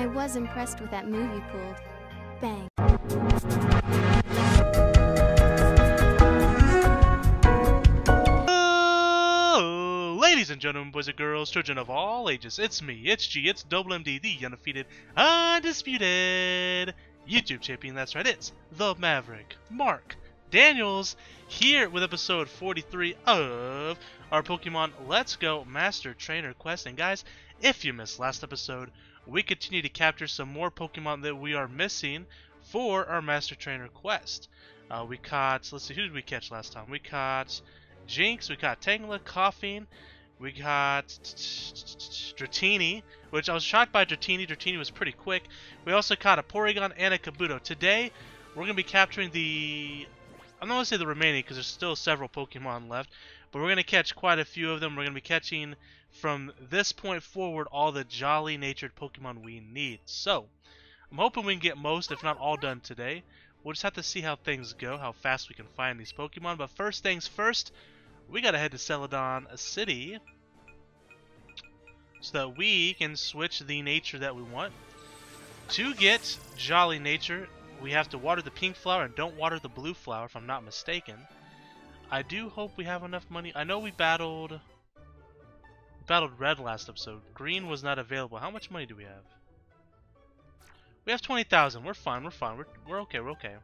I was impressed with that move you pulled. Bang. Oh, ladies and gentlemen, boys and girls, children of all ages, it's me, it's G, it's Double MD, the undefeated, undisputed YouTube champion. That's right, it's the Maverick, Mark Daniels, here with episode 43 of our Pokemon Let's Go Master Trainer Quest. And guys, if you missed last episode, we continue to capture some more Pokemon that we are missing for our Master Trainer Quest. We caught, let's see, who did we catch last time? We caught Jinx, we caught Tangela, Coughing, we got Dratini, which I was shocked by Dratini. Dratini was pretty quick. We also caught a Porygon and a Kabuto. Today, we're going to be capturing the... I'm not going to say the remaining because there's still several Pokemon left, but we're going to catch quite a few of them. We're going to be catching, from this point forward, all the jolly-natured Pokemon we need. So, I'm hoping we can get most, if not all, done today. We'll just have to see how things go, how fast we can find these Pokemon. But first things first, we gotta head to Celadon City so that we can switch the nature that we want. To get Jolly Nature, we have to water the pink flower and don't water the blue flower, if I'm not mistaken. I do hope we have enough money. I know we battled red last episode. Green was not available. How much money do we have? We have 20,000. We're fine. We're fine. We're okay. We're okay.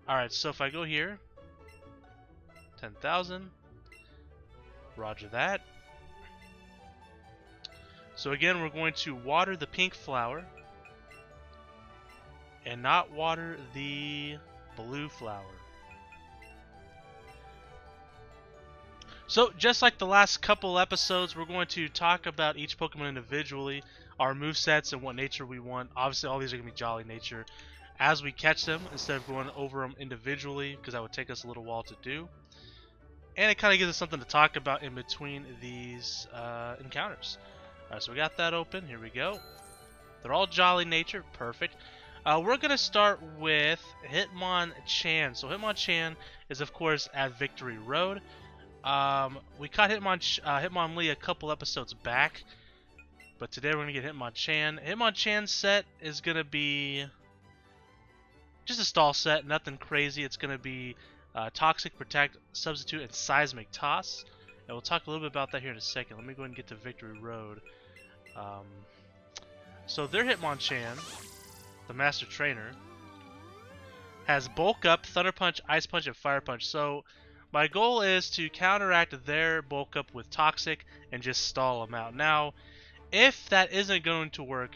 Alright, so if I go here, 10,000. Roger that. So again, we're going to water the pink flower and not water the blue flower. So just like the last couple episodes, we're going to talk about each Pokemon individually, our movesets and what nature we want. Obviously all these are going to be Jolly Nature as we catch them, instead of going over them individually, because that would take us a little while to do. And it kind of gives us something to talk about in between these encounters. Alright, so we got that open. Here we go. They're all Jolly Nature. Perfect. We're going to start with Hitmonchan. So Hitmonchan is, of course, at Victory Road. We caught Hitmonlee a couple episodes back. But today we're going to get Hitmonchan. Hitmonchan set is going to be just a stall set. Nothing crazy. It's going to be Toxic, Protect, Substitute, and Seismic Toss. And we'll talk a little bit about that here in a second. Let me go ahead and get to Victory Road. So their Hitmonchan, the Master Trainer, has Bulk Up, Thunder Punch, Ice Punch, and Fire Punch. So my goal is to counteract their Bulk Up with Toxic and just stall them out. Now, if that isn't going to work,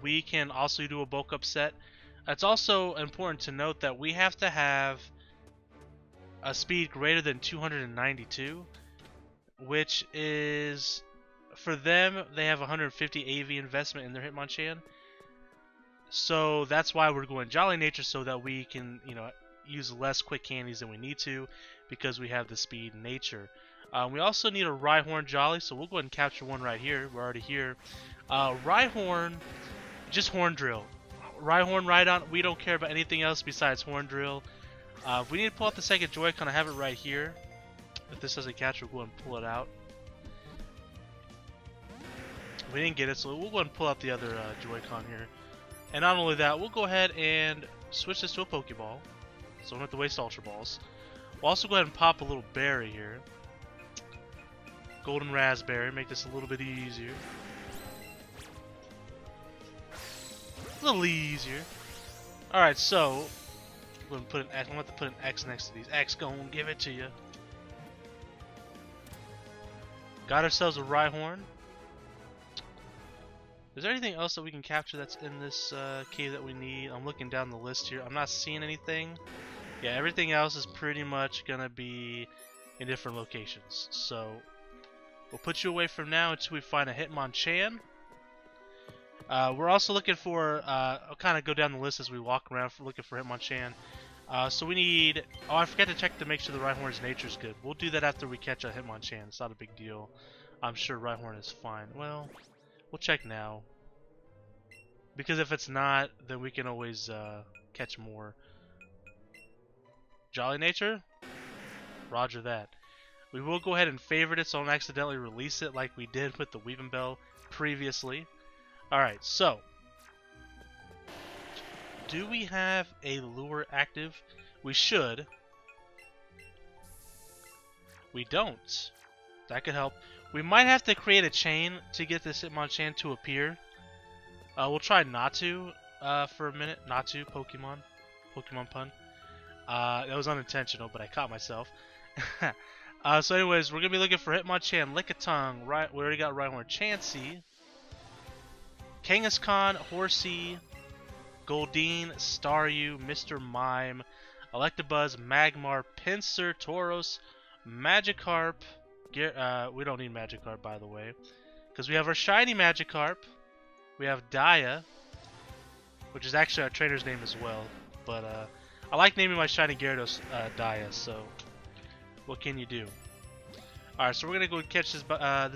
we can also do a Bulk Up set. It's also important to note that we have to have a speed greater than 292, which is, for them, they have 150 AV investment in their Hitmonchan. So that's why we're going Jolly Nature, so that we can, use less quick candies than we need to, because we have the speed nature. We also need a Rhyhorn Jolly, so we'll go ahead and capture one right here. We're already here. Rhyhorn, just Horn Drill. Rhyhorn, Rhydon, we don't care about anything else besides Horn Drill. If we need to pull out the second Joy-Con, I have it right here. If this doesn't catch, we'll go ahead and pull it out. We didn't get it, so we'll go ahead and pull out the other Joy-Con here. And not only that, we'll go ahead and switch this to a Pokeball, so we don't have to waste Ultra Balls. We'll also go ahead and pop a little berry here. Golden Raspberry, make this a little bit easier. A little easier. Alright, so I'm going to have to put an X next to these. X gonna give it to you. Got ourselves a Rhyhorn. Is there anything else that we can capture that's in this cave that we need? I'm looking down the list here. I'm not seeing anything. Yeah, everything else is pretty much going to be in different locations. So we'll put you away from now until we find a Hitmonchan. We're also looking for, I'll kind of go down the list as we walk around looking for Hitmonchan. So we need, oh, I forgot to check to make sure the Rhyhorn's nature is good. We'll do that after we catch a Hitmonchan. It's not a big deal. I'm sure Rhyhorn is fine. Well, we'll check now. Because if it's not, then we can always catch more. Jolly Nature? Roger that. We will go ahead and favorite it so I don't accidentally release it like we did with the Weepinbell previously. Alright, so do we have a lure active? We should. We don't. That could help. We might have to create a chain to get this Hitmonchan to appear. We'll try not to for a minute. Not to, Pokemon. Pokemon pun. That was unintentional, but I caught myself. So anyways, we're going to be looking for Hitmonchan, Lickitung, right? We already got Rhyhorn, Chansey, Kangaskhan, Horsey, Goldeen, Staryu, Mr. Mime, Electabuzz, Magmar, Pinsir, Tauros, Magikarp. We don't need Magikarp, by the way, because we have our shiny Magikarp. We have Dia, which is actually our trainer's name as well. But I like naming my shiny Gyarados Dia, so what can you do? Alright, so we're going to go catch this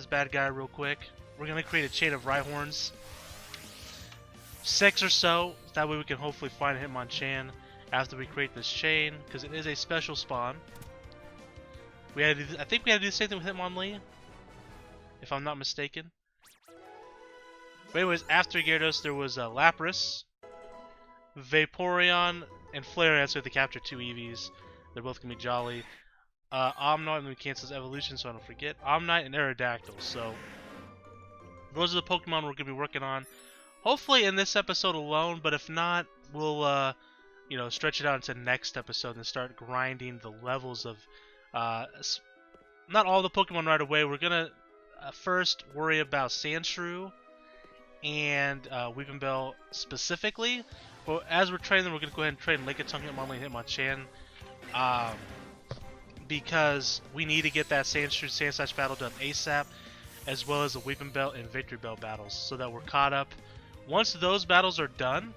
bad guy real quick. We're going to create a chain of Rhyhorns. 6 or so. That way we can hopefully find Hitmonchan after we create this chain, because it is a special spawn. I think we had to do the same thing with Hitmonlee, if I'm not mistaken. But anyways, after Gyarados there was Lapras, Vaporeon, and Flareon, so we have to capture 2 Eevees. They're both going to be jolly. Omnite, and then we cancel his evolution so I don't forget. Omnite and Aerodactyl. So those are the Pokemon we're going to be working on. Hopefully in this episode alone, but if not, we'll stretch it out into next episode and start grinding the levels of not all the Pokemon right away. We're going to first worry about Sandshrew and Weepinbell specifically. But as we're training them, we're going to go ahead and train Lickitung, Hitmonlee, and Hitmonchan. Because we need to get that Sandshrew Sandslash battle done ASAP, as well as the Weepinbell and Victory Bell battles, so that we're caught up. Once those battles are done,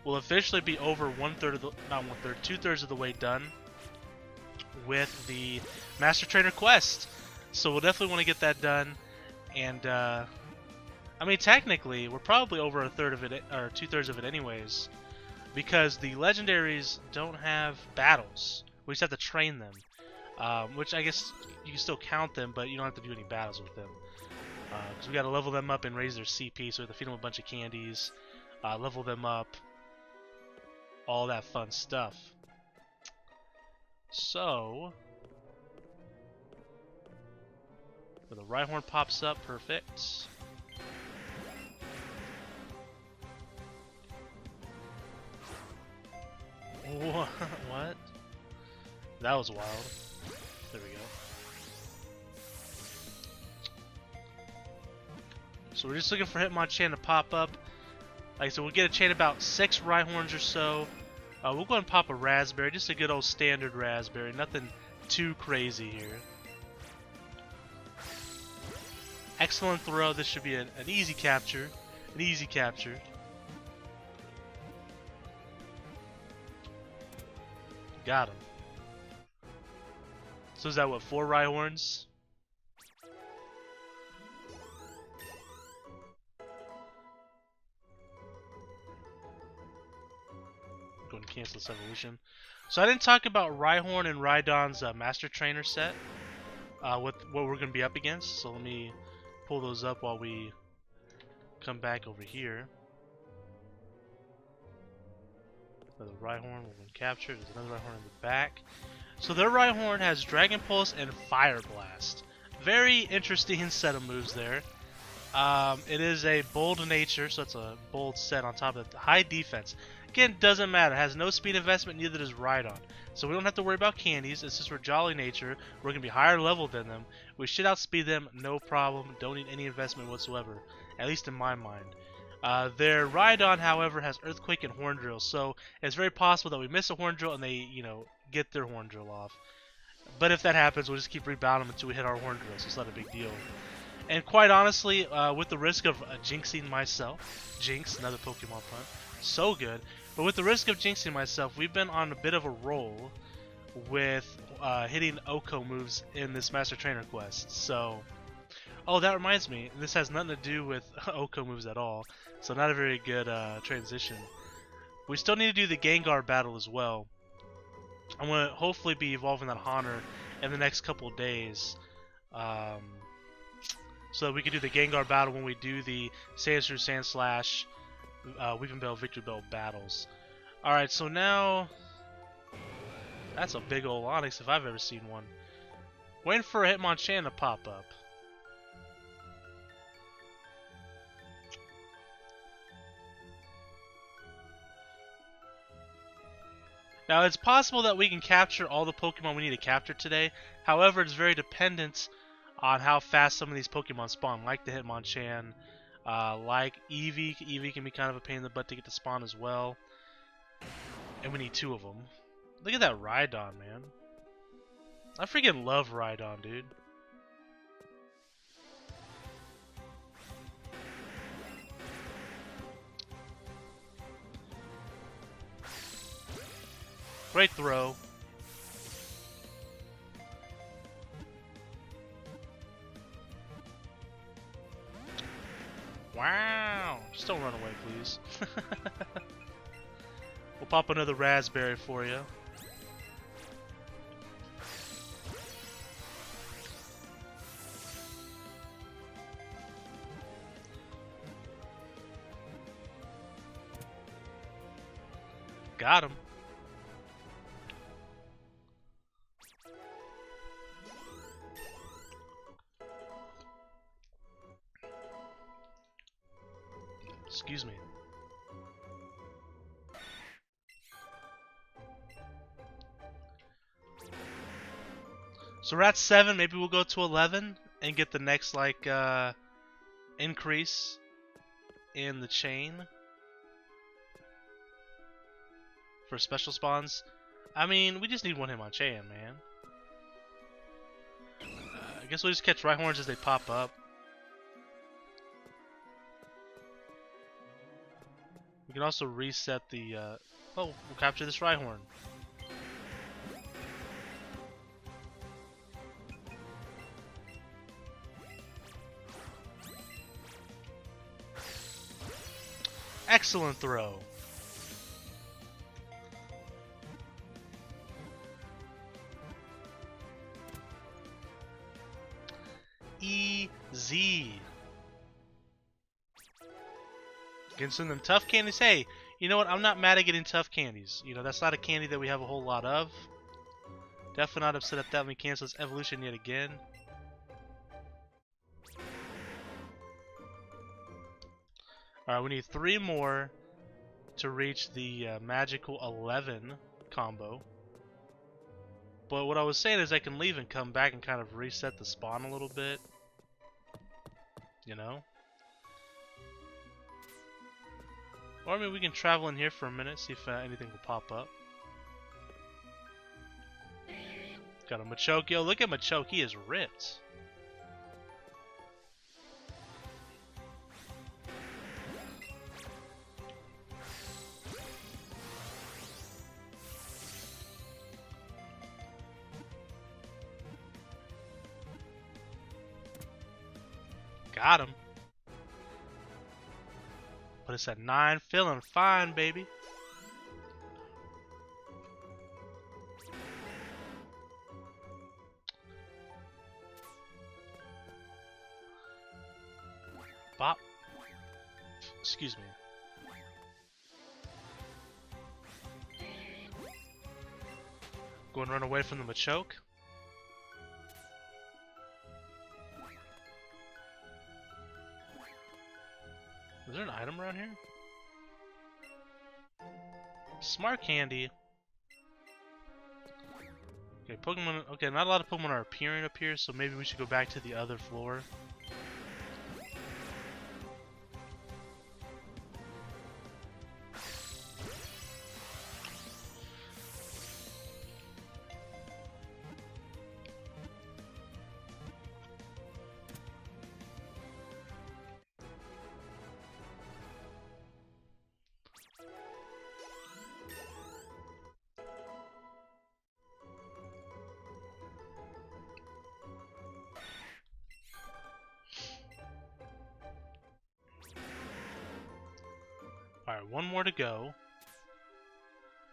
we'll officially be over 2/3 of the way done with the Master Trainer quest. So we'll definitely want to get that done. And I mean, technically, we're probably over 1/3 of it, or 2/3 of it, anyways, because the legendaries don't have battles. We just have to train them. Which I guess you can still count them, but you don't have to do any battles with them. Because we got to level them up and raise their CP, so we have to feed them a bunch of candies, level them up, all that fun stuff. So, where the Rhyhorn pops up, perfect. What? That was wild. There we go. So we're just looking for Hitmonchan to pop up. Like I said, we'll get a chain about 6 Rhyhorns or so. We'll go and pop a Raspberry, just a good old standard Raspberry. Nothing too crazy here. Excellent throw. This should be an easy capture. An easy capture. Got him. So is that what, 4 Rhyhorns? Go and cancel this evolution. So I didn't talk about Rhyhorn and Rhydon's Master Trainer set. What we're going to be up against. So let me pull those up while we come back over here. So the Rhyhorn will be captured. There's another Rhyhorn in the back. So their Rhyhorn has Dragon Pulse and Fire Blast. Very interesting set of moves there. It is a bold nature, so it's a bold set on top of it. High defense. Again, doesn't matter. It has no speed investment, neither does Rhydon. So we don't have to worry about candies. It's just we're jolly nature. We're going to be higher level than them. We should outspeed them, no problem. Don't need any investment whatsoever, at least in my mind. Their Rhydon, however, has Earthquake and Horn Drill, so it's very possible that we miss a Horn Drill and they, get their Horn Drill off. But if that happens, we'll just keep rebounding them until we hit our Horn Drill, so it's not a big deal. And quite honestly, with the risk of jinxing myself, Jinx, another Pokemon pun, so good, but with the risk of jinxing myself, we've been on a bit of a roll with hitting Oko moves in this Master Trainer quest, so... Oh, that reminds me, this has nothing to do with Oko moves at all, so not a very good transition. We still need to do the Gengar battle as well. I'm going to hopefully be evolving that Haunter in the next couple of days. So that we can do the Gengar battle when we do the Sandshrew, Sandslash, Weepinbell, Victory Bell battles. Alright, so now... That's a big old Onix if I've ever seen one. Waiting for a Hitmonchan to pop up. Now, it's possible that we can capture all the Pokemon we need to capture today. However, it's very dependent on how fast some of these Pokemon spawn, like the Hitmonchan, like Eevee. Eevee can be kind of a pain in the butt to get to spawn as well. And we need 2 of them. Look at that Rhydon, man. I freaking love Rhydon, dude. Great throw. Wow. Just don't run away, please. We'll pop another raspberry for you. Got him. Excuse me. So we're at 7, maybe we'll go to 11 and get the next like increase in the chain for special spawns. I mean, we just need one Hitmonchan, man. I guess we'll just catch Rhyhorns as they pop up. We can also reset the oh, we'll capture this Rhyhorn. Excellent throw. Easy. Getting some of them tough candies. Hey, you know what? I'm not mad at getting tough candies. You know, that's not a candy that we have a whole lot of. Definitely not upset at that when we cancel this evolution yet again. Alright, we need 3 more to reach the magical 11 combo. But what I was saying is I can leave and come back and kind of reset the spawn a little bit. You know? Or I mean, we can travel in here for a minute, see if anything will pop up. Got a Machoke. Yo, look at Machoke. He is ripped. Got him. But it's at 9, feeling fine, baby. Bop. Excuse me. Go and run away from the Machoke. Is there an item around here? Smart candy. Okay, Pokemon. Okay, not a lot of Pokemon are appearing up here, so maybe we should go back to the other floor. Alright, 1 more to go.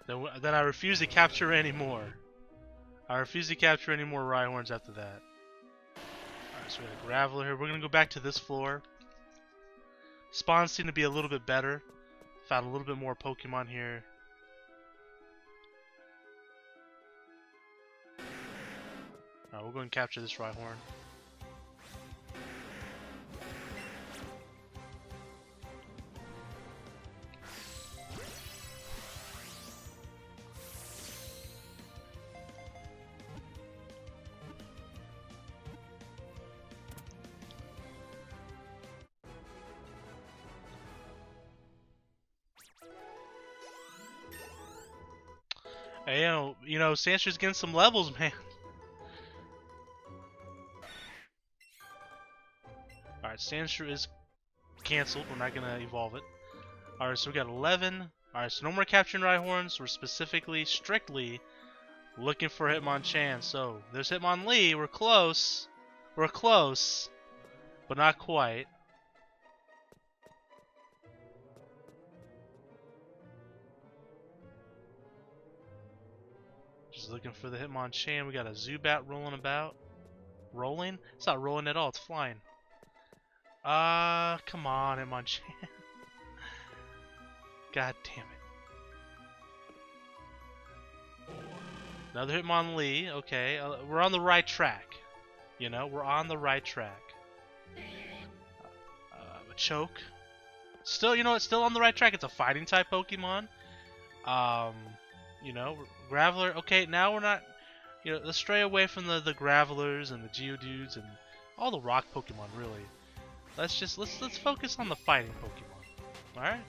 Then I refuse to capture any more. I refuse to capture any more Rhyhorns after that. Alright, so we got a Graveler here. We're going to go back to this floor. Spawns seem to be a little bit better. Found a little bit more Pokemon here. Alright, we'll go and capture this Rhyhorn. Hey, Sandshrews getting some levels, man. Alright, Sandshrew is cancelled. We're not gonna evolve it. Alright, so we got 11. Alright, so no more capturing Rhyhorns. We're specifically, strictly looking for Hitmonchan. So there's Hitmonlee. We're close. We're close, but not quite. Just looking for the Hitmonchan. We got a Zubat rolling about. Rolling? It's not rolling at all. It's flying. Come on, Hitmonchan. God damn it. Another Hitmonlee. Okay, we're on the right track. We're on the right track. A Choke. Still, it's still on the right track. It's a fighting type Pokemon. Graveler. Okay, now we're not. Let's stray away from the Gravelers and the Geodudes and all the rock Pokemon. Really, let's focus on the fighting Pokemon. All right.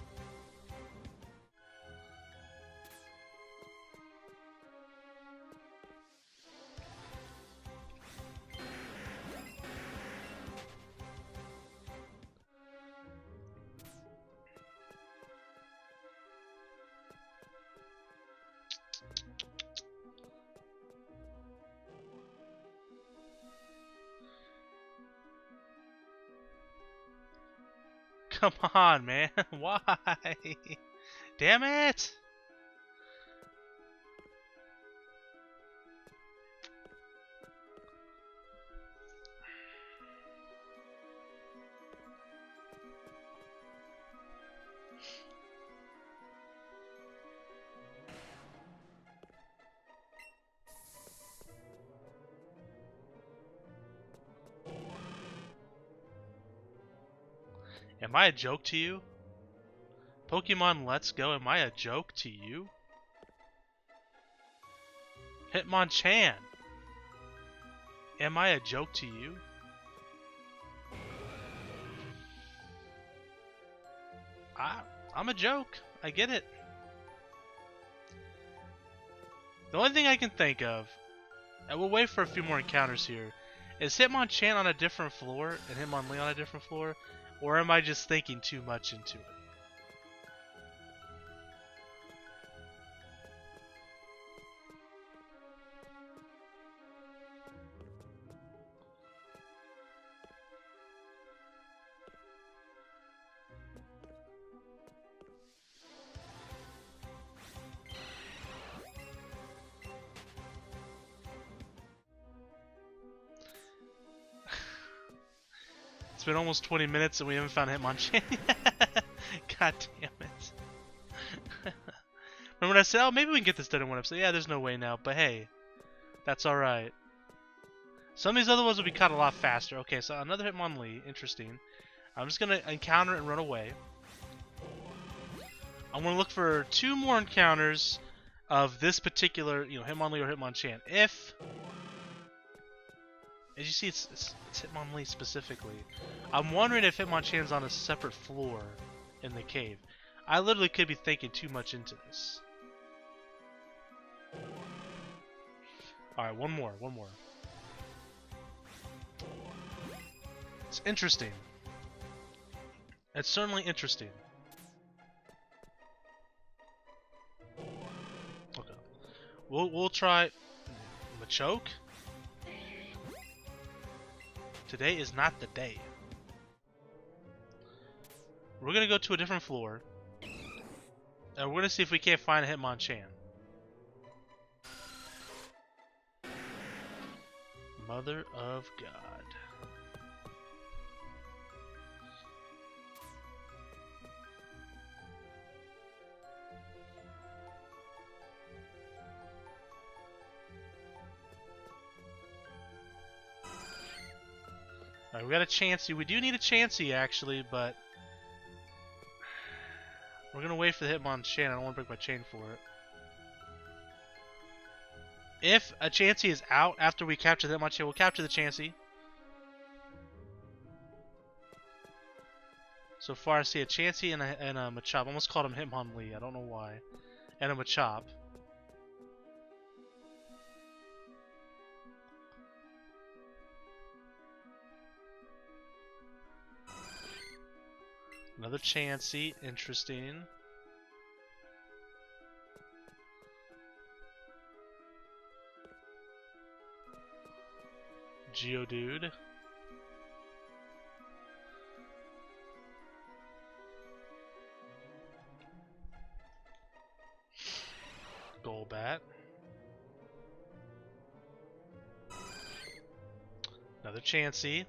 Come on, man. Why? Damn it! Am I a joke to you? Pokemon Let's Go, am I a joke to you? Hitmonchan! Am I a joke to you? I'm a joke. I get it. The only thing I can think of, and we'll wait for a few more encounters here, is Hitmonchan on a different floor and Hitmonlee on a different floor? Or am I just thinking too much into it? It's been almost 20 minutes and we haven't found Hitmonchan. God damn it. Remember when I said, oh, maybe we can get this done in one episode? Yeah, there's no way now, but hey, that's alright. Some of these other ones will be caught a lot faster. Okay, so another Hitmonlee. Interesting. I'm just going to encounter it and run away. I'm going to look for 2 more encounters of this particular, Hitmonlee or Hitmonchan. If... As you see, it's Hitmonlee specifically. I'm wondering if Hitmonchan's on a separate floor in the cave. I literally could be thinking too much into this. Alright, one more. It's interesting. It's certainly interesting. Okay. We'll try Machoke. Today is not the day. We're gonna go to a different floor. And we're gonna see if we can't find a Hitmonchan. Mother of God. Alright, we got a Chansey. We do need a Chansey, actually, but we're going to wait for the Hitmonchan. I don't want to break my chain for it. If a Chansey is out after we capture the Hitmonchan, we'll capture the Chansey. So far, I see a Chansey and a Machop. I almost called him Hitmonlee. I don't know why. And a Machop. Another Chansey. Interesting. Geodude. Golbat. Another Chansey.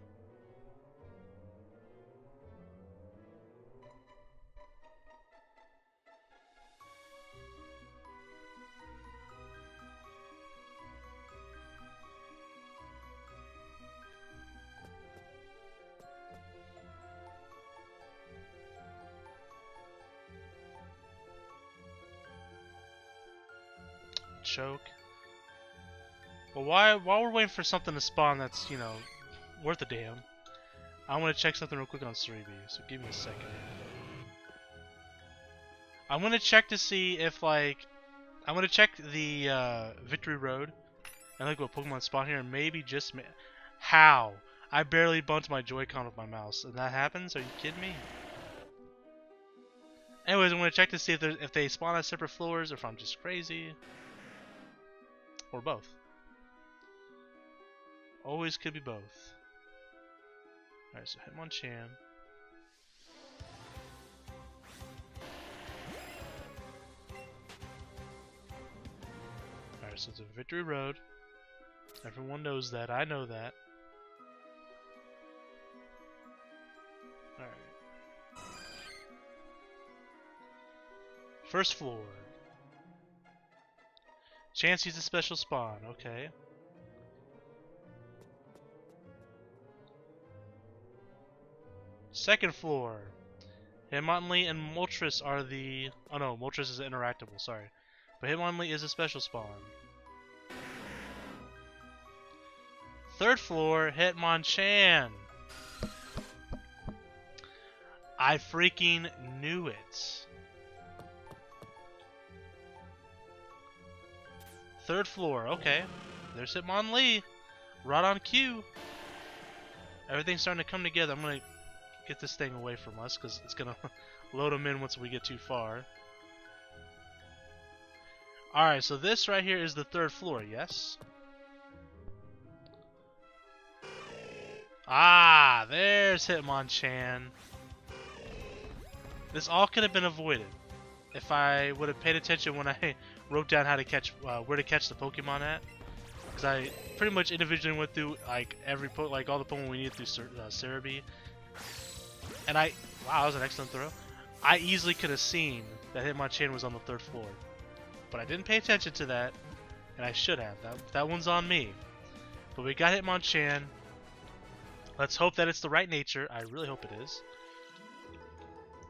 Choke. Well, while we're waiting for something to spawn that's, you know, worth a damn, I want to check something real quick on Cerebi, so give me a second. I'm going to check to see if, like, I'm going to check the Victory Road and look what Pokemon spawn here, and maybe just how? I barely bumped my Joy-Con with my mouse, and that happens? Are you kidding me? Anyways, I'm going to check to see if they spawn on separate floors, or if I'm just crazy. Or both. Always could be both. Alright, so Hitmonchan. Alright, so it's a Victory Road. Everyone knows that. I know that. Alright. First floor. Chansey's a special spawn, okay. Second floor. Hitmonlee and Moltres are the... Oh no, Moltres is interactable, sorry. But Hitmonlee is a special spawn. Third floor, Hitmonchan. I freaking knew it. Third floor, okay. There's Hitmonlee. Right on cue. Everything's starting to come together. I'm going to get this thing away from us because it's going to load them in once we get too far. Alright, so this right here is the third floor, yes? Ah, there's Hitmonchan. This all could have been avoided if I would have paid attention when I wrote down how to catch, where to catch the Pokemon at, because I pretty much individually went through like all the Pokemon we needed through Cerebi, and wow, that was an excellent throw. I easily could have seen that Hitmonchan was on the third floor, but I didn't pay attention to that, and I should have. That one's on me. But we got Hitmonchan. Let's hope that it's the right nature. I really hope it is.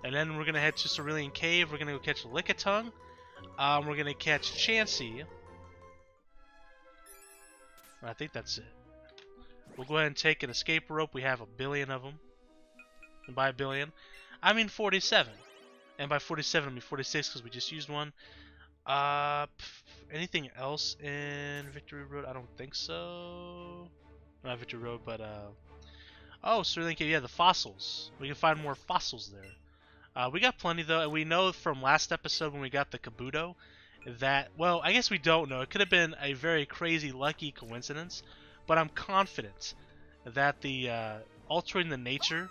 And then we're gonna head to Cerulean Cave. We're gonna go catch Lickitung. We're gonna catch Chansey. I think that's it. We'll go ahead and take an escape rope. We have a billion of them. And by a billion, I mean 47. And by 47, I mean 46 because we just used one. Anything else in Victory Road? I don't think so. Not Victory Road, but oh, Cerulean Cave. Yeah, the fossils. We can find more fossils there. We got plenty though, and we know from last episode when we got the Kabuto that, well, I guess we don't know. It could have been a very crazy lucky coincidence, but I'm confident that the altering the nature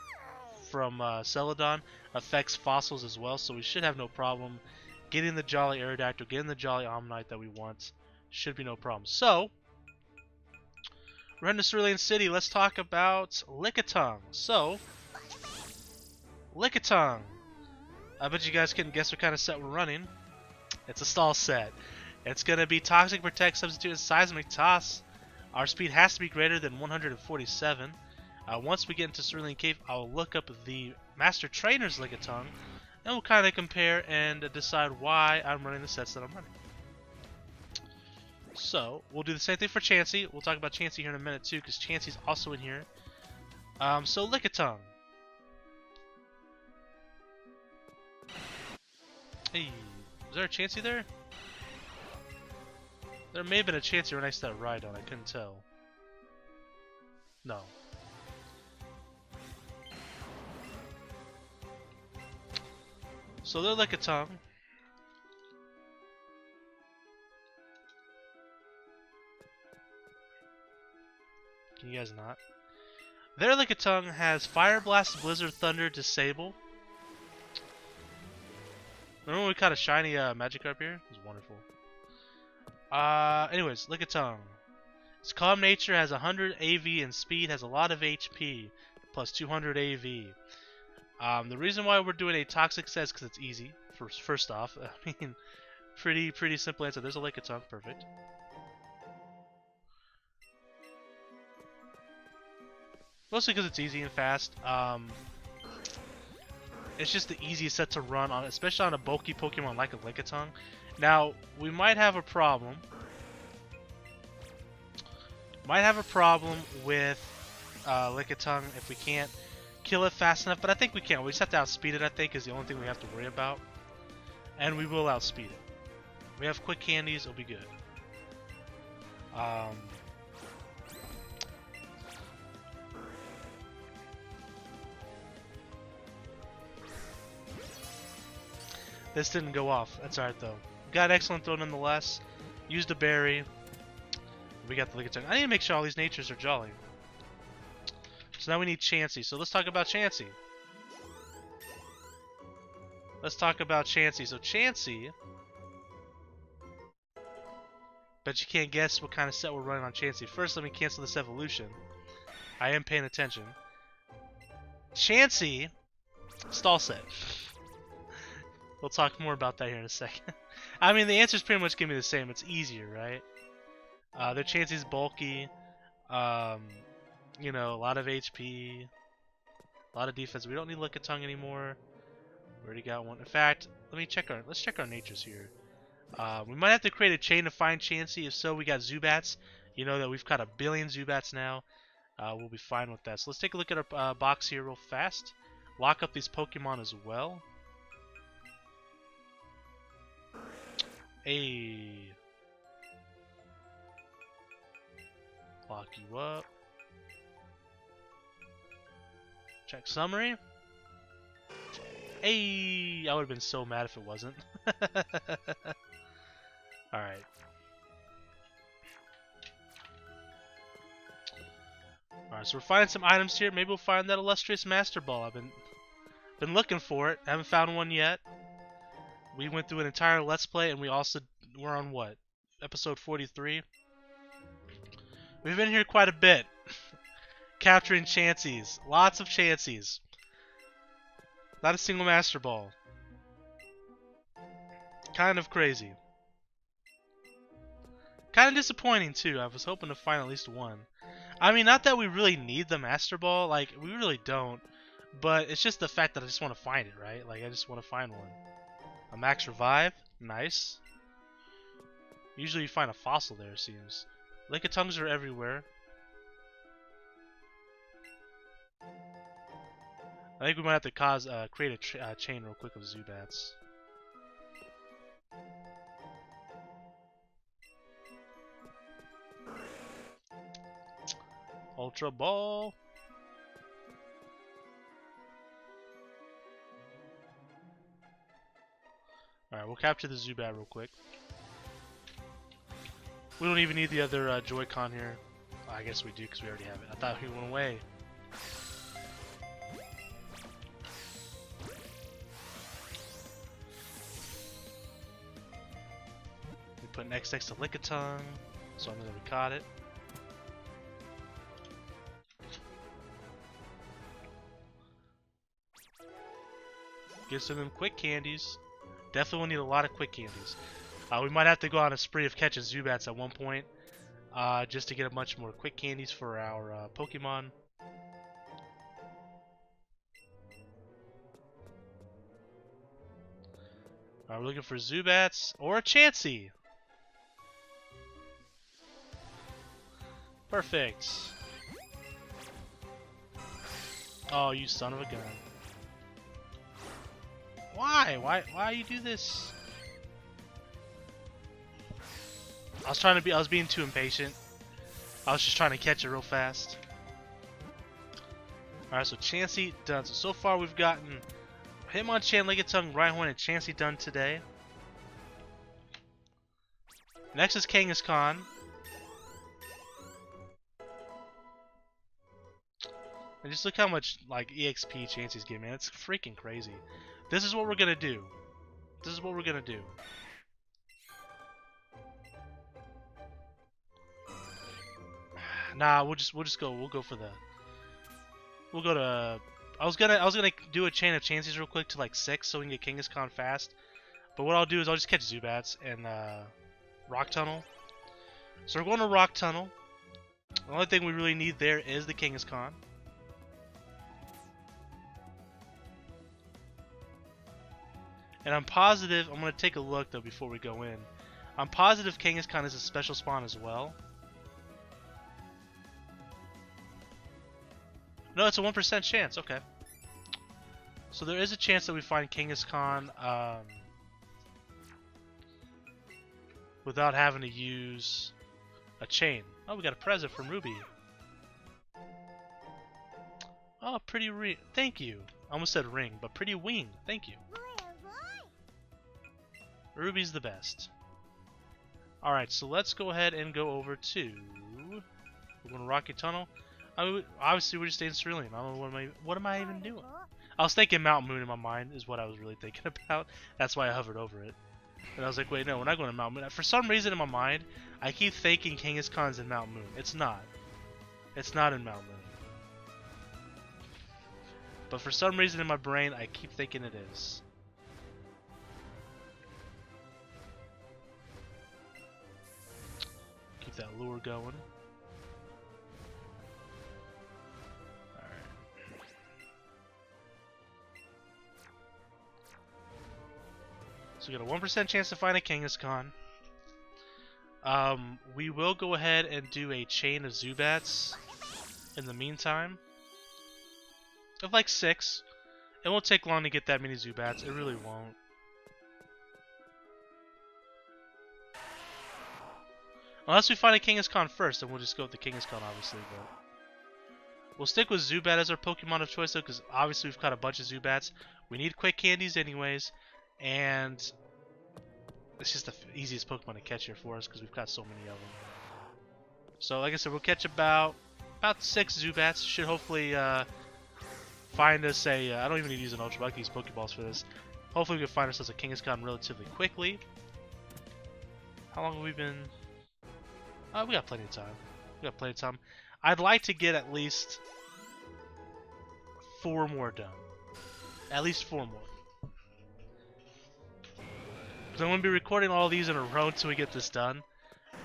from Celadon affects fossils as well, so we should have no problem getting the Jolly Aerodactyl, getting the Jolly Omanyte that we want. Should be no problem. So, we're heading to Cerulean City. Let's talk about Lickitung. So, Lickitung. I bet you guys can guess what kind of set we're running. It's a stall set. It's going to be Toxic Protect, Substitute, and Seismic Toss. Our speed has to be greater than 147. Once we get into Cerulean Cave, I'll look up the Master Trainer's Lickitung, and we'll kind of compare and decide why I'm running the sets that I'm running. So, we'll do the same thing for Chansey. We'll talk about Chansey here in a minute too, because Chansey's also in here. So Lickitung. Hey, is there a Chansey there? There may have been a Chansey right next to that Rhydon, I couldn't tell. No. So they're Lickitung. Can you guys not? Their Lickitung has Fire Blast, Blizzard, Thunder, Disable. Remember when we caught a shiny Magikarp here? It was wonderful. Anyways, Lickitung. Its calm nature has 100 AV and speed, has a lot of HP, plus 200 AV. The reason why we're doing a Toxic set is because it's easy. First off, I mean, pretty simple answer. There's a Lickitung, perfect. Mostly because it's easy and fast. It's just the easiest set to run on, especially on a bulky Pokemon like a Lickitung. Now, we might have a problem. With Lickitung if we can't kill it fast enough, but I think we can. We just have to outspeed it, I think, is the only thing we have to worry about. And we will outspeed it. We have quick candies, it'll be good. This didn't go off. That's alright though. Got an excellent throw nonetheless. Used a berry. We got the Lickitung. I need to make sure all these natures are jolly. So now we need Chansey. So let's talk about Chansey. So Chansey. Bet you can't guess what kind of set we're running on Chansey. First, let me cancel this evolution. I am paying attention. Chansey. Stall set. We'll talk more about that here in a second. I mean, the answer's pretty much going to be the same. It's easier, right? Their Chansey's bulky. You know, a lot of HP. A lot of defense. We don't need Lickitung anymore. We already got one. In fact, let's check our natures here. We might have to create a chain to find Chansey. If so, we got Zubats. You know that we've caught 1 billion Zubats now. We'll be fine with that. So let's take a look at our box here real fast. Lock up these Pokemon as well. Hey. Lock you up. Check summary. Hey, I would have been so mad if it wasn't. Alright. Alright, so we're finding some items here. Maybe we'll find that illustrious Master Ball. I've been looking for it. Haven't found one yet. We went through an entire Let's Play, and we're on what? Episode 43? We've been here quite a bit. Capturing Chanseys. Lots of Chanseys. Not a single Master Ball. Kind of crazy. Kind of disappointing, too. I was hoping to find at least one. I mean, not that we really need the Master Ball. Like, we really don't. But it's just the fact that I just want to find it, right? Like, I just want to find one. A Max Revive. Nice. Usually you find a fossil there, it seems. Lickitungs are everywhere. I think we might have to create a chain real quick of Zubats. Ultra Ball. Alright, we'll capture the Zubat real quick. We don't even need the other Joy-Con here. I guess we do because we already have it. I thought he went away. We put next to Lickitung, so I know that we caught it. Get some of them quick candies. Definitely will need a lot of quick candies. We might have to go on a spree of catching Zubats at one point, just to get a bunch more quick candies for our Pokemon. Alright, we're looking for Zubats or a Chansey. Perfect. Oh, you son of a gun. Why? Why you do this? I was being too impatient. I was just trying to catch it real fast. Alright, so Chansey done. So far we've gotten Hitmonchan, Lickitung, Rhyhorn, and Chansey done today. Next is Kangaskhan. And just look how much like EXP Chansey's getting, man. It's freaking crazy. This is what we're gonna do. This is what we're gonna do. Nah, we'll go for the. We'll go to. I was gonna do a chain of Chanseys real quick to like 6 so we can get Kangaskhan fast. But what I'll do is I'll just catch Zubats and Rock Tunnel. So we're going to Rock Tunnel. The only thing we really need there is the Kangaskhan. And I'm positive, I'm going to take a look though before we go in. I'm positive Kangaskhan is a special spawn as well. No, it's a 1% chance, okay. So there is a chance that we find Kangaskhan without having to use a chain. Oh, we got a present from Ruby. Oh, pretty ring. Thank you. I almost said ring, but pretty wing. Thank you. Ruby's the best. Alright, so let's go ahead and go over to... We're going to Rocky Tunnel. Obviously, we're just staying Cerulean. I don't know what am I even doing? I was thinking Mount Moon in my mind is what I was really thinking about. That's why I hovered over it. And I was like, wait, no, we're not going to Mount Moon. For some reason in my mind, I keep thinking Kangaskhan's in Mount Moon. It's not. It's not in Mount Moon. But for some reason in my brain, I keep thinking it is. Keep that lure going. So we got a 1% chance to find a Kangaskhan. We will go ahead and do a chain of Zubats in the meantime. Of like 6. It won't take long to get that many Zubats. It really won't. Unless we find a Kangaskhan first, then we'll just go with the Kangaskhan, obviously. But we'll stick with Zubat as our Pokemon of choice, though, because obviously we've got a bunch of Zubats. We need quick candies anyways. And it's just the easiest Pokemon to catch here for us because we've got so many of them. So like I said, we'll catch about 6 Zubats. Should hopefully find us a... I don't even need to use an Ultra Bug. I can use Pokeballs for this. Hopefully we can find ourselves a Kangaskhan relatively quickly. How long have we been... we got plenty of time. We got plenty of time. I'd like to get at least 4 more done. At least 4 more. So I'm going to be recording all these in a row until we get this done.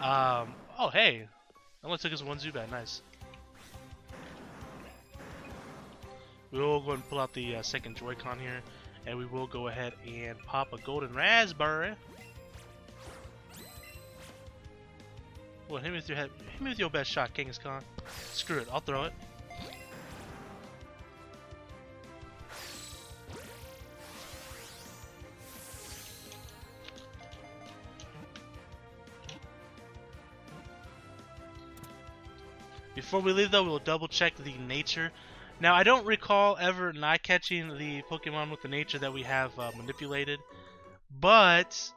Oh, hey. It only took us 1 Zubat. Nice. We will go ahead and pull out the second Joy-Con here. And we will go ahead and pop a Golden Raspberry. Well, hit me with your head. Hit me with your best shot, Kangaskhan. Screw it. I'll throw it. Before we leave though, we'll double check the nature. Now I don't recall ever not catching the Pokemon with the nature that we have manipulated, but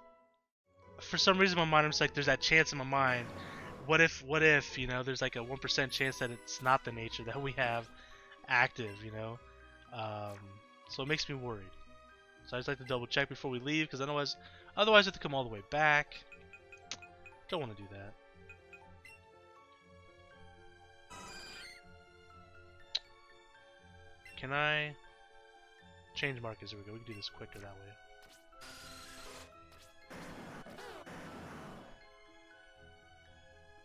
for some reason in my mind I'm just like, there's that chance in my mind. What if, you know, there's like a 1% chance that it's not the nature that we have active, you know? So it makes me worried. So I just like to double check before we leave, because otherwise I have to come all the way back. Don't want to do that. Can I change markers? There we go. We can do this quicker that way.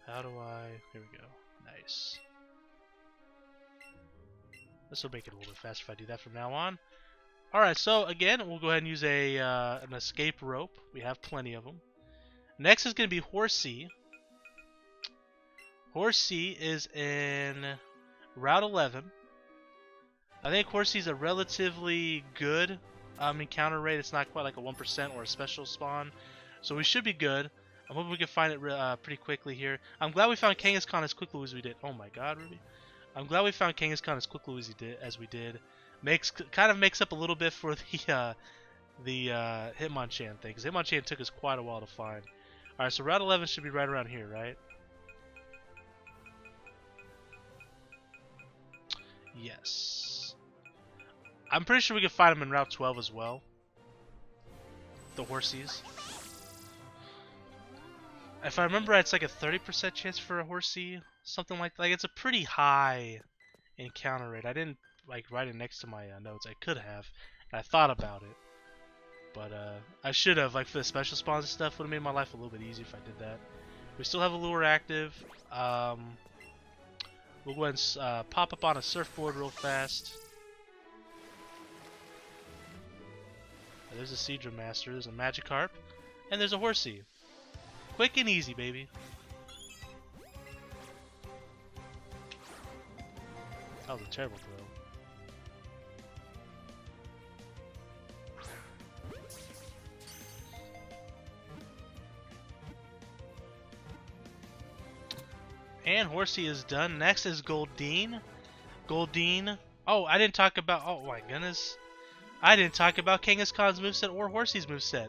How do I... Here we go. Nice. This will make it a little bit faster if I do that from now on. Alright, so again, we'll go ahead and use an escape rope. We have plenty of them. Next is going to be Horsey. Horsey is in Route 11. I think Horsey's a relatively good encounter rate. It's not quite like a 1% or a special spawn. So we should be good. I'm hoping we can find it pretty quickly here. I'm glad we found Kangaskhan as quickly as we did. Oh my god, Ruby. I'm glad we found Kangaskhan as quickly as we did. Kind of makes up a little bit for the Hitmonchan thing, because Hitmonchan took us quite a while to find. Alright, so Route 11 should be right around here, right? Yes. I'm pretty sure we can find them in Route 12 as well. The Horsies. If I remember, it's like a 30% chance for a Horsey, something like that. Like, it's a pretty high encounter rate. I didn't like write it next to my notes. I could have. And I thought about it, but I should have. Like for the special spawns and stuff, would have made my life a little bit easier if I did that. We still have a lure active. We'll go ahead and pop up on a surfboard real fast. There's a Seadra Master. There's a Magikarp, and there's a Horsey. Quick and easy, baby. That was a terrible throw. And Horsey is done. Next is Goldeen. Goldeen. Oh, I didn't talk about. Oh my goodness. I didn't talk about Kangaskhan's moveset or Horsey's moveset.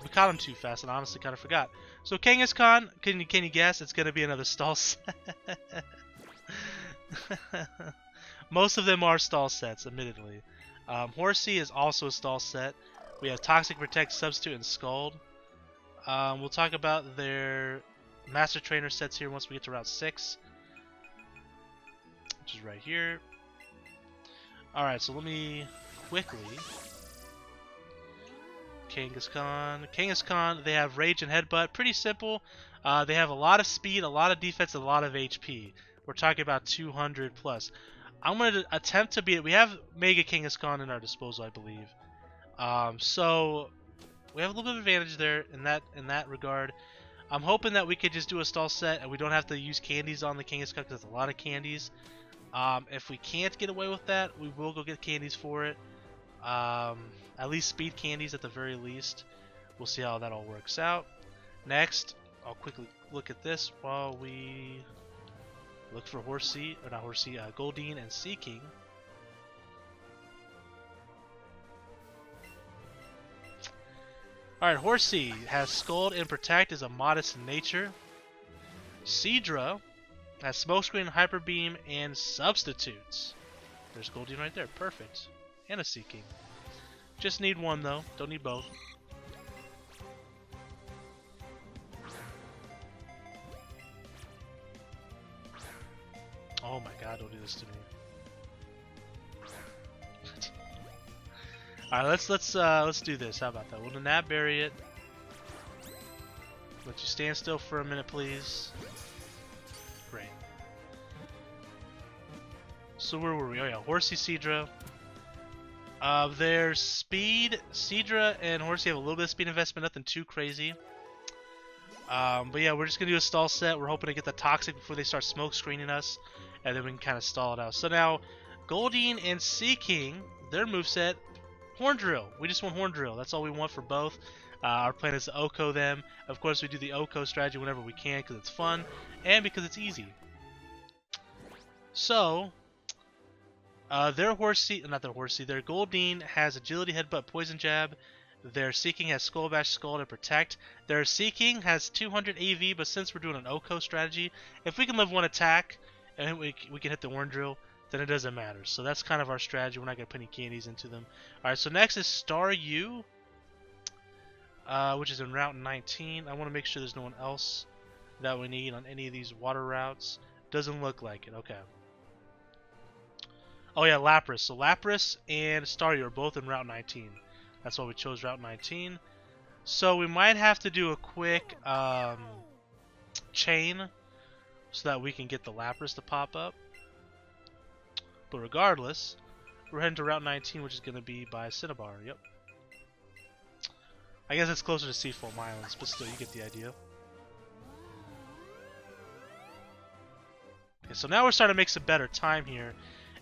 We caught him too fast and honestly kind of forgot. So Kangaskhan, can you guess? It's going to be another stall set. Most of them are stall sets, admittedly. Horsey is also a stall set. We have Toxic Protect, Substitute, and Scald. We'll talk about their Master Trainer sets here once we get to Route 6. Which is right here. Alright, so let me quickly... Kangaskhan. Kangaskhan, they have Rage and Headbutt. Pretty simple. They have a lot of speed, a lot of defense, and a lot of HP. We're talking about 200 plus. I'm going to attempt to beat it. We have Mega Kangaskhan in our disposal, I believe. So we have a little bit of advantage there in that regard. I'm hoping that we could just do a stall set and we don't have to use candies on the Kangaskhan because there's a lot of candies. If we can't get away with that, we will go get candies for it. At least speed candies at the very least. We'll see how that all works out. Next, I'll quickly look at this while we look for Horsey, or not Horsey, Goldeen and Seaking. Alright, Horsey has Scald and Protect, is a modest in nature. Seadra has Smokescreen, Hyper Beam, and Substitutes. There's Goldeen right there, perfect. And a Seaking. Just need one though, don't need both. Oh my god, don't do this to me. Alright, let's do this. How about that? We'll nab bury it. Let you stand still for a minute, please. Great. So where were we? Oh yeah, Horsey, Seadra. Their speed, Seadra and Horsey have a little bit of speed investment, nothing too crazy. But yeah, we're just gonna do a stall set. We're hoping to get the Toxic before they start smoke screening us, and then we can kind of stall it out. So now, Goldeen and Seaking, their moveset, Horn Drill. We just want Horn Drill. That's all we want for both. Our plan is to OHKO them. Of course, we do the OHKO strategy whenever we can because it's fun and because it's easy. So, their Goldeen has Agility, Headbutt, Poison Jab. Their Seaking has Skull Bash, Scald, and Protect. Their Seaking has 200 AV, but since we're doing an OHKO strategy, if we can live one attack and we can hit the Horn Drill, then it doesn't matter. So that's kind of our strategy. We're not going to put any candies into them. Alright, so next is Staryu, which is in Route 19. I want to make sure there's no one else that we need on any of these water routes. Doesn't look like it. Okay. Oh yeah, Lapras. So Lapras and Staryu are both in Route 19. That's why we chose Route 19. So we might have to do a quick chain so that we can get the Lapras to pop up. But regardless, we're heading to Route 19, which is going to be by Cinnabar. Yep. I guess it's closer to Seafoam Islands, but still, you get the idea. Okay, so now we're starting to make some better time here.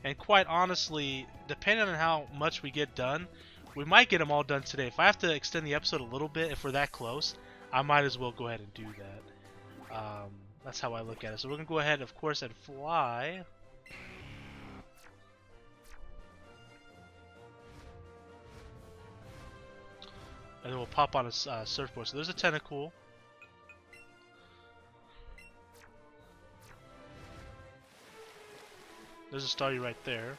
And quite honestly, depending on how much we get done, we might get them all done today. If I have to extend the episode a little bit, if we're that close, I might as well go ahead and do that. That's how I look at it. So we're going to go ahead, of course, and fly. And then we'll pop on a surfboard. So there's a tentacle. There's a Staryu right there.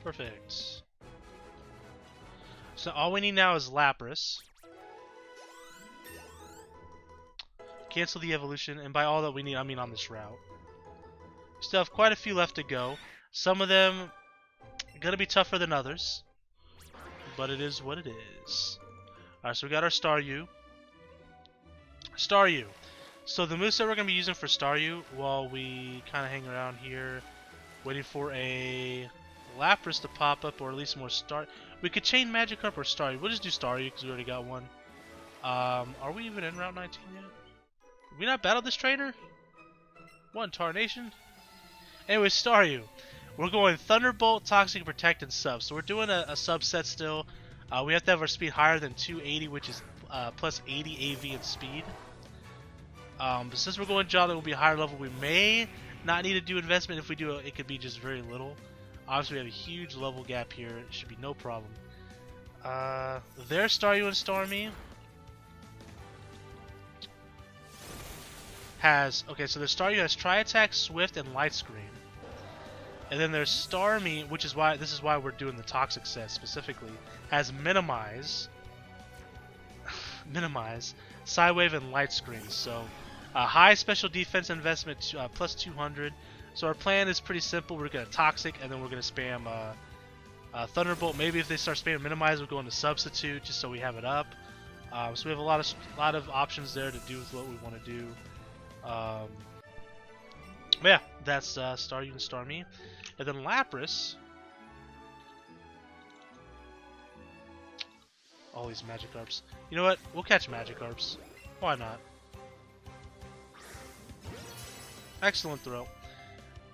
Perfect. So all we need now is Lapras. Cancel the evolution, and by all that we need, I mean on this route. Still have quite a few left to go. Some of them gonna be tougher than others, but it is what it is. Alright, so we got our Staryu. Staryu. So the moves that we're gonna be using for Staryu while we kind of hang around here, waiting for a Lapras to pop up, or at least more Star. We could chain Magikarp or Staryu. We'll just do Staryu because we already got one. Are we even in Route 19 yet? Did we not battle this trainer? What, Tarnation? Anyway, Staryu. We're going Thunderbolt, Toxic, Protect, and Sub. So we're doing a subset still. We have to have our speed higher than 280, which is plus 80 AV and speed. But since we're going Jolly, will be a higher level. We may not need to do investment. If we do, it could be just very little. Obviously, we have a huge level gap here. It should be no problem. There's Staryu and Starmie. Okay, so there's Staryu has Tri-Attack, Swift, and Light Screen. And then there's Starmie, which is why we're doing the Toxic set specifically, has Minimize, Psywave, and Light Screen. So high special defense investment, plus 200. So our plan is pretty simple. We're going to Toxic, and then we're going to spam Thunderbolt. Maybe if they start spamming Minimize, we'll go into Substitute, just so we have it up. So we have a lot of options there to do with what we want to do. But yeah, that's Staryu and Starmie. And then Lapras. All these Magikarps. You know what? We'll catch Magikarps. Why not? Excellent throw.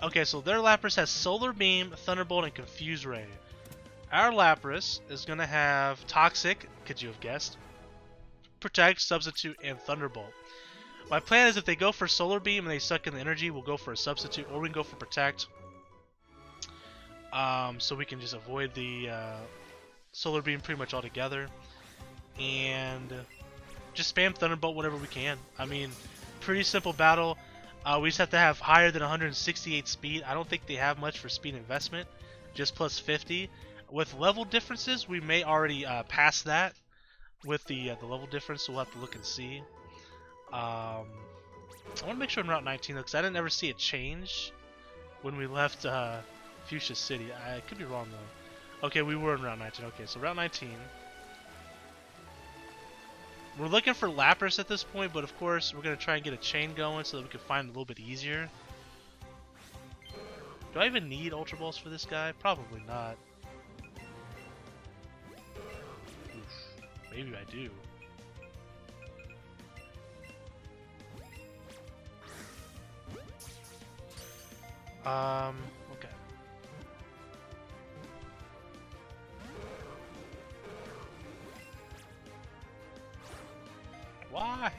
Okay, so their Lapras has Solar Beam, Thunderbolt, and Confuse Ray. Our Lapras is going to have Toxic, could you have guessed, Protect, Substitute, and Thunderbolt. My plan is if they go for Solar Beam and they suck in the energy, we'll go for a Substitute, or we can go for Protect. So we can just avoid the Solar Beam pretty much altogether. And just spam Thunderbolt whenever we can. I mean, pretty simple battle. We just have to have higher than 168 speed. I don't think they have much for speed investment, just plus 50. With level differences, we may already pass that with the level difference, so we'll have to look and see. I want to make sure in Route 19 though, because I didn't ever see it change when we left Fuchsia City. I could be wrong though. Okay, we were in Route 19. Okay, so Route 19. We're looking for Lapras at this point, but of course we're going to try and get a chain going so that we can find it a little bit easier. Do I even need Ultra Balls for this guy? Probably not. Oof, maybe I do. Okay. Why?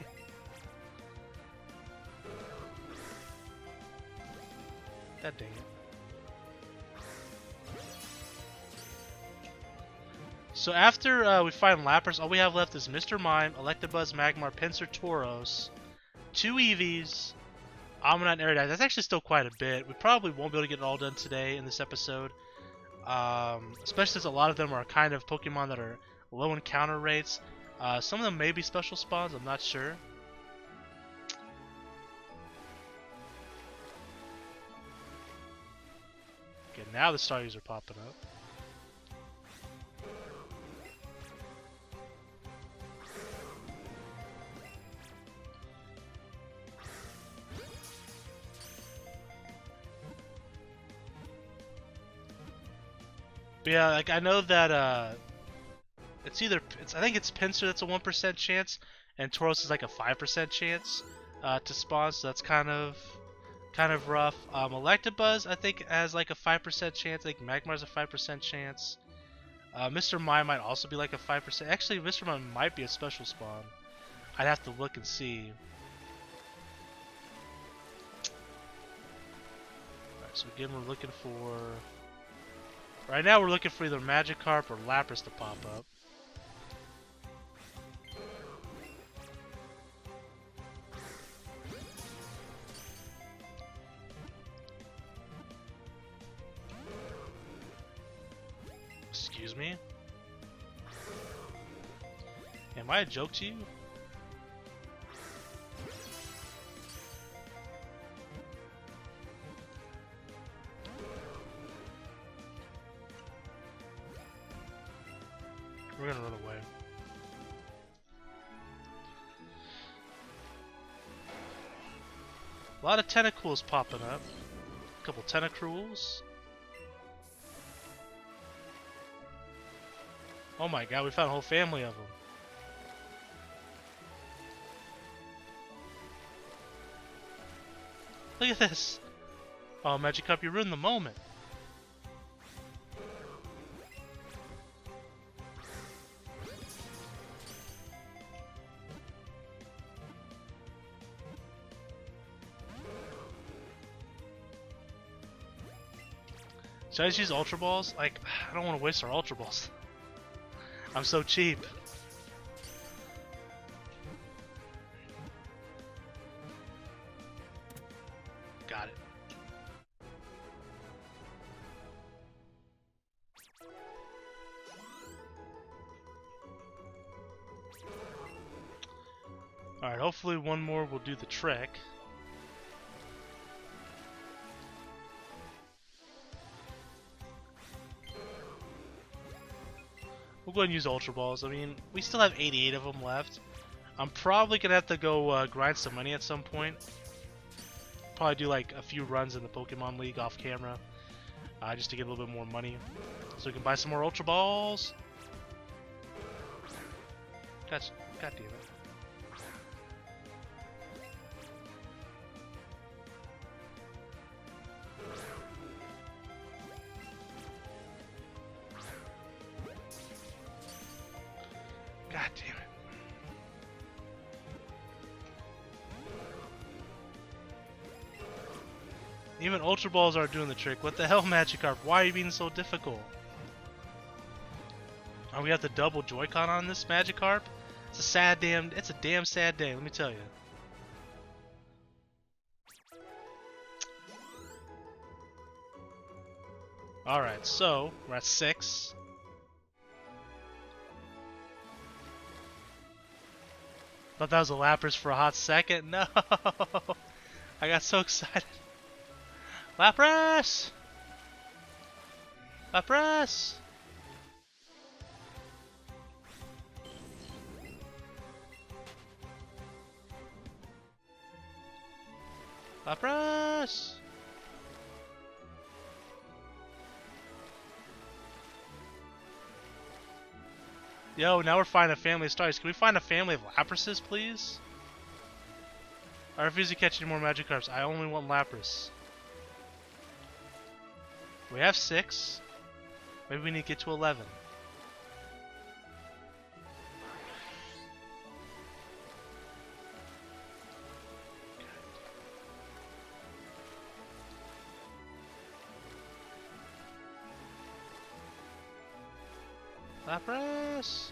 That dang it. So after we find Lapras, all we have left is Mr. Mime, Electabuzz, Magmar, Pinsir, Tauros, 2 Eevees, Omanyte, and Aerodactyl. That's actually still quite a bit. We probably won't be able to get it all done today in this episode. Especially since a lot of them are kind of Pokemon that are low encounter rates. Some of them may be special spawns, I'm not sure. Okay, now the Starlies are popping up. But yeah, like I know that I think it's Pinsir that's a 1% chance, and Tauros is like a 5% chance to spawn, so that's kind of rough. Electabuzz I think has like a 5% chance. I think Magmar's a 5% chance. Mr. Mime might also be like a 5%. Actually, Mr. Mime might be a special spawn. I'd have to look and see. Alright, so again we're looking for... Right now we're looking for either Magikarp or Lapras to pop up. Excuse me? Am I a joke to you? We're gonna run away. A lot of tentacles popping up. A couple tentacruels. Oh my god, we found a whole family of them. Look at this. Oh, Magikarp, you ruined the moment. Should I just use Ultra Balls? Like, I don't want to waste our Ultra Balls. I'm so cheap. Got it. Alright, hopefully one more will do the trick. We'll go ahead and use Ultra Balls. I mean, we still have 88 of them left. I'm probably going to have to go grind some money at some point. Probably do like a few runs in the Pokemon League off camera. Just to get a little bit more money. So we can buy some more Ultra Balls. God damn it. God damn it. Even Ultra Balls are doing the trick. What the hell, Magikarp? Why are you being so difficult? Are we have the double Joy-Con on this Magikarp? It's a damn sad day, let me tell you. Alright, so we're at 6. Thought that was a Lapras for a hot second. No! I got so excited. Lapras! Lapras! Lapras! Yo, now we're finding a family of stars. Can we find a family of Laprases, please? I refuse to catch any more Magikarps. I only want Lapras. We have 6. Maybe we need to get to 11. Lapras!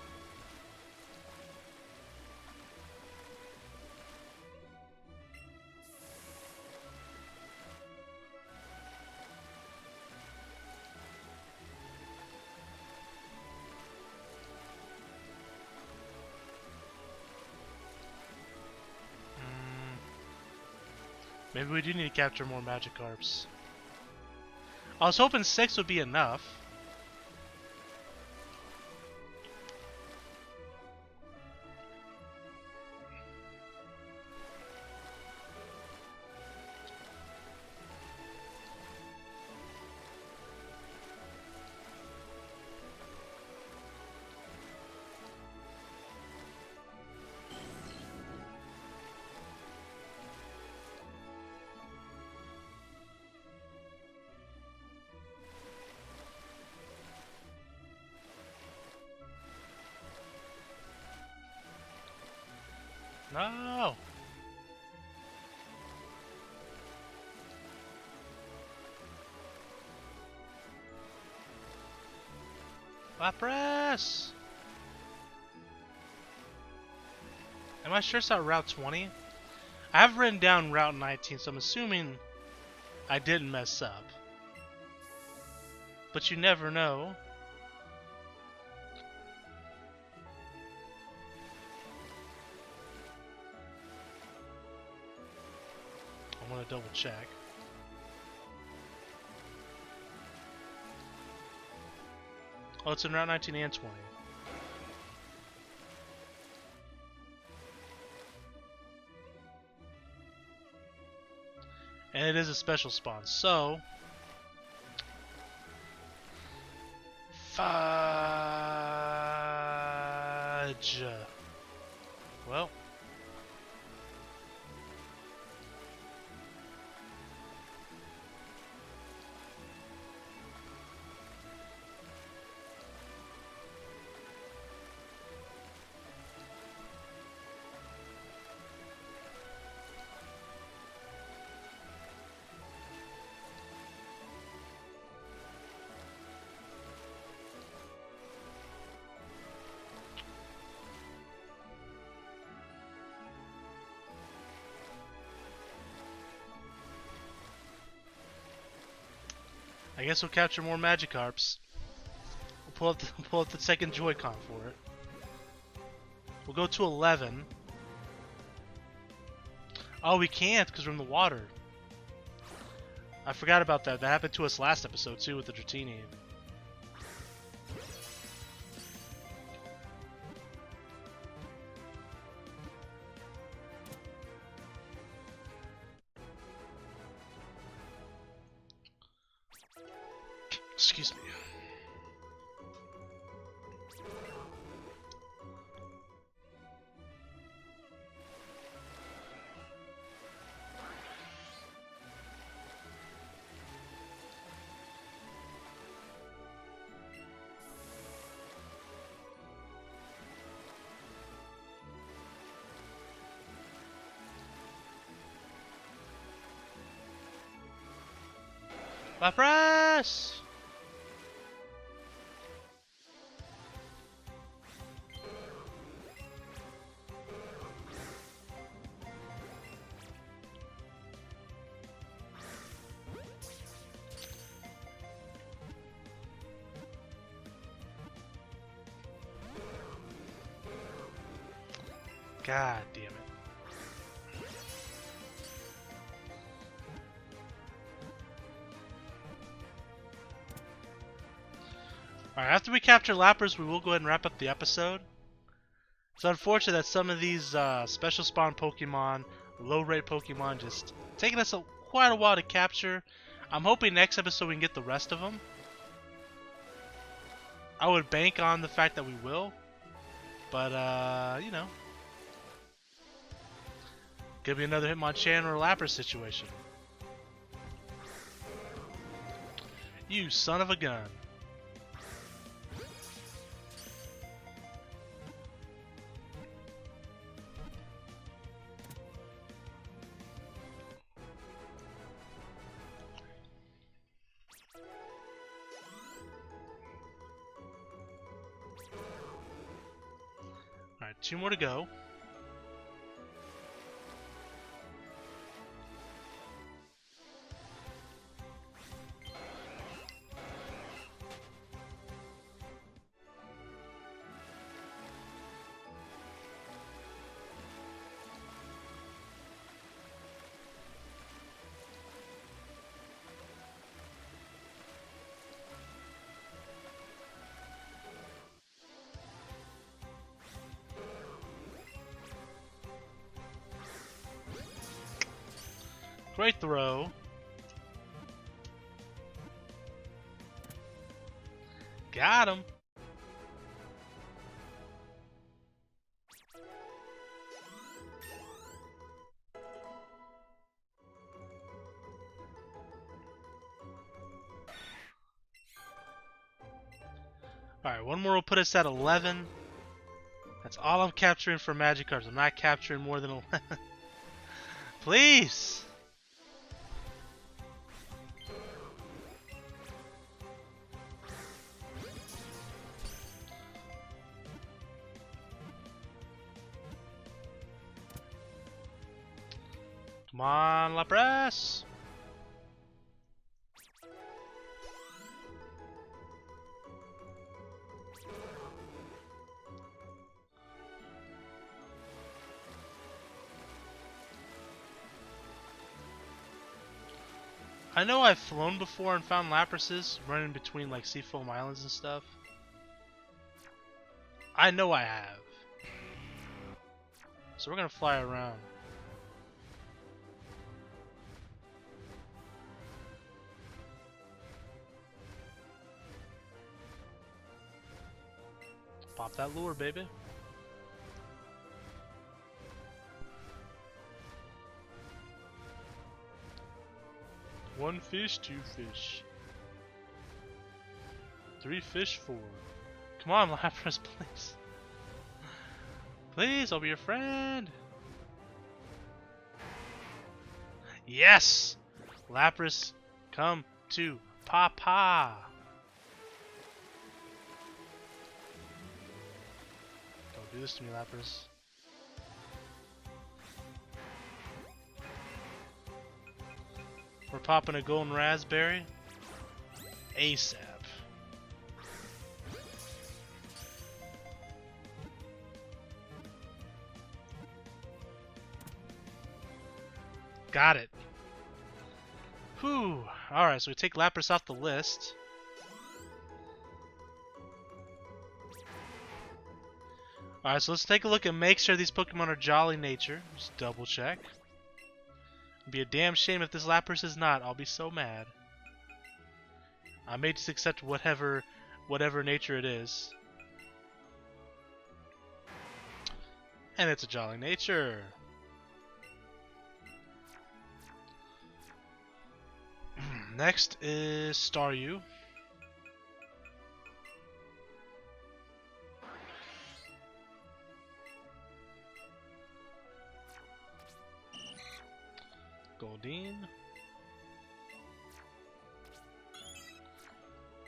Maybe we do need to capture more Magikarps. I was hoping 6 would be enough. No! Lapras! Am I sure it's not Route 20? I have written down Route 19, so I'm assuming I didn't mess up. But you never know. I want to double check. Oh, it's in Route 19 and 20. And it is a special spawn, so... Fudge. Well... I guess we'll capture more Magikarps. We'll pull up the second Joy-Con for it. We'll go to 11. Oh, we can't because we're in the water. I forgot about that. That happened to us last episode too with the Dratini. Excuse me. Lapras! God damn it. Alright, after we capture Lapras, we will go ahead and wrap up the episode. It's unfortunate that some of these special spawn Pokemon, low rate Pokemon, just taking us quite a while to capture. I'm hoping next episode we can get the rest of them. I would bank on the fact that we will. But, you know. Could be another Hitmonchan or Lapras situation. You son of a gun. Alright, 2 more to go. Great throw. Got him. Alright, one more will put us at 11. That's all I'm capturing for magic cards. I'm not capturing more than 11. Please! Come on, Lapras! I know I've flown before and found Laprases running between like Seafoam Islands and stuff. I know I have. So we're gonna fly around. Pop that lure, baby. One fish, two fish. Three fish, four. Come on, Lapras, please. Please, I'll be your friend. Yes! Lapras, come to Papa. Don't do this to me, Lapras. We're popping a golden raspberry. ASAP. Got it. Whew. Alright, so we take Lapras off the list. Alright, so let's take a look and make sure these Pokemon are jolly nature. Just double check. It'd be a damn shame if this Lapras is not. I'll be so mad. I may just accept whatever nature it is. And it's a jolly nature. Next is Staryu. Goldeen.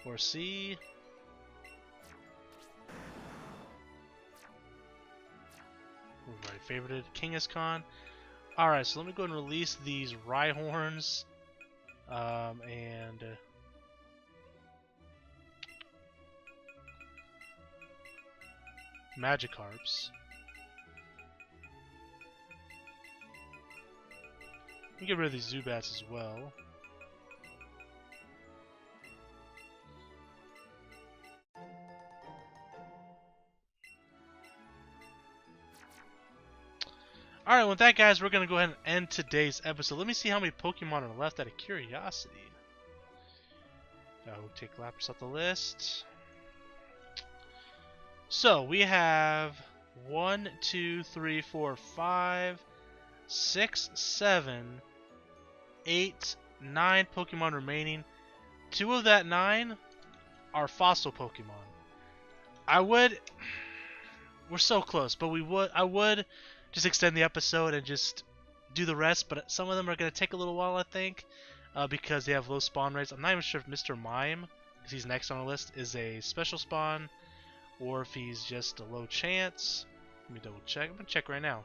Or C. We've already favorited Kangaskhan. Alright, so let me go and release these Rhyhorns. And Magikarps. We get rid of these Zubats as well. Alright, with that, guys, we're going to go ahead and end today's episode. Let me see how many Pokemon are left out of curiosity. We'll take Lapras off the list. So, we have 1, 2, 3, 4, 5, 6, 7, 8, 9 Pokemon remaining. 2 of that 9 are fossil Pokemon. We're so close, but I would just extend the episode and just do the rest, but some of them are going to take a little while, I think, because they have low spawn rates. I'm not even sure if Mr. Mime, because he's next on our list, is a special spawn, or if he's just a low chance. Let me double check. I'm going to check right now.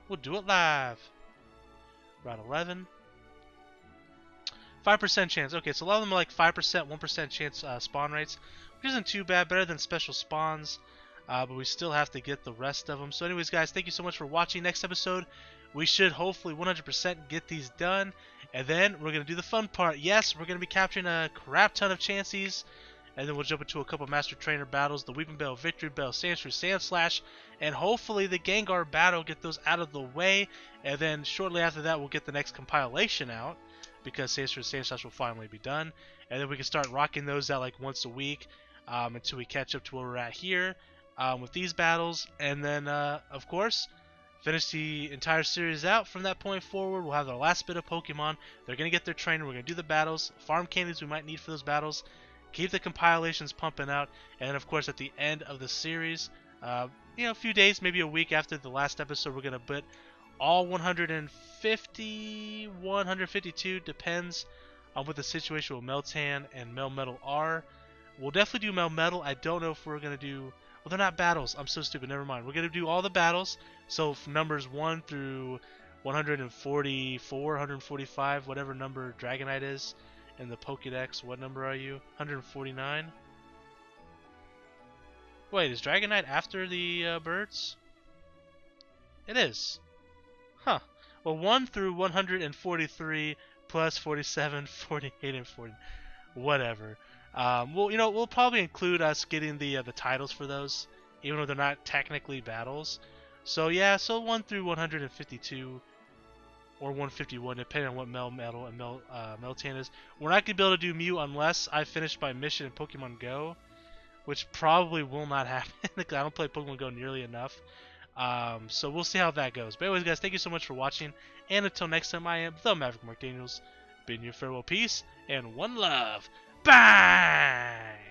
We'll do it live. Round 11. 5% chance. Okay, so a lot of them are like 5%, 1% chance spawn rates, which isn't too bad. Better than special spawns. But we still have to get the rest of them. So anyways, guys, thank you so much for watching. Next episode, we should hopefully 100% get these done. And then we're going to do the fun part. Yes, we're going to be capturing a crap ton of Chanseys. and then we'll jump into a couple Master Trainer battles, the Weeping Bell, Victory Bell, Sandshrew, Sandslash, and hopefully the Gengar battle, get those out of the way, and then shortly after that we'll get the next compilation out, because Sandshrew and Sandslash will finally be done, and then we can start rocking those out like once a week, until we catch up to where we're at here, with these battles, and then, of course, finish the entire series out. From that point forward, we'll have our last bit of Pokemon. They're going to get their trainer. We're going to do the battles, farm candies we might need for those battles, keep the compilations pumping out, and of course at the end of the series, a few days, maybe a week after the last episode, we're going to put all 150, 152, depends on what the situation with Meltan and Melmetal are. We'll definitely do Melmetal. I don't know if we're going to do... Well, they're not battles. I'm so stupid. Never mind. We're going to do all the battles. So numbers 1 through 144, 145, whatever number Dragonite is in the Pokedex. What number are you? 149? Wait, is Dragonite after the birds? It is. Huh. Well, 1 through 143 plus 47, 48, and 40. Whatever. We'll probably include us getting the titles for those, even though they're not technically battles. So yeah, so 1 through 152 or 151, depending on what Melmetal and Meltan is. We're not gonna be able to do Mew unless I finish my mission in Pokemon Go, which probably will not happen because I don't play Pokemon Go nearly enough. So we'll see how that goes. But anyways, guys, thank you so much for watching, and until next time, I am the Maverick Mark Daniels, bidding you farewell, peace, and one love. Bye!